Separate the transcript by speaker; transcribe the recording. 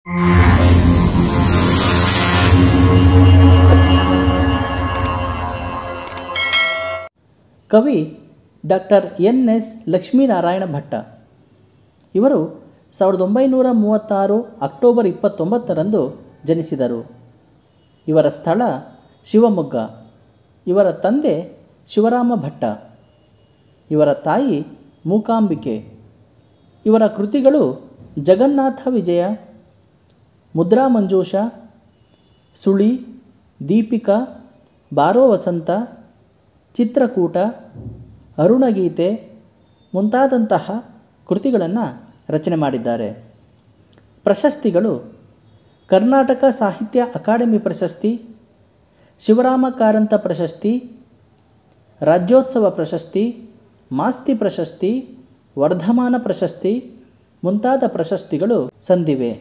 Speaker 1: ಕವಿ ಡಾಕ್ಟರ್ ಎನ್.ಎಸ್. ಲಕ್ಷ್ಮೀನಾರಾಯಣ ಭಟ್ಟ. ಇವರು 1936 ಅಕ್ಟೋಬರ್ 29ರಂದು ಜನಿಸಿದರು. ಇವರ ಸ್ಥಳ ಶಿವಮೊಗ್ಗ. ಇವರ ತಂದೆ ಶಿವರಾಮ ಭಟ್ಟ. ಇವರ ತಾಯಿ ಮೂಕಾಂಬಿಕೆ. ಇವರ ಕೃತಿಗಳು ಜಗನ್ನಾಥ ವಿಜಯ, ಮುದ್ರಾಮಂಜೂಷ, ಸುಳಿ, ದೀಪಿಕಾ, ಬಾರೋ ವಸಂತ, ಚಿತ್ರಕೂಟ, ಅರುಣಗೀತೆ ಮುಂತಾದಂತಹ ಕೃತಿಗಳನ್ನು ರಚನೆ ಮಾಡಿದ್ದಾರೆ. ಪ್ರಶಸ್ತಿಗಳು: ಕರ್ನಾಟಕ ಸಾಹಿತ್ಯ ಅಕಾಡೆಮಿ ಪ್ರಶಸ್ತಿ, ಶಿವರಾಮ ಕಾರಂತ ಪ್ರಶಸ್ತಿ, ರಾಜ್ಯೋತ್ಸವ ಪ್ರಶಸ್ತಿ, ಮಾಸ್ತಿ ಪ್ರಶಸ್ತಿ, ವರ್ಧಮಾನ ಪ್ರಶಸ್ತಿ ಮುಂತಾದ ಪ್ರಶಸ್ತಿಗಳು ಸಂದಿವೆ.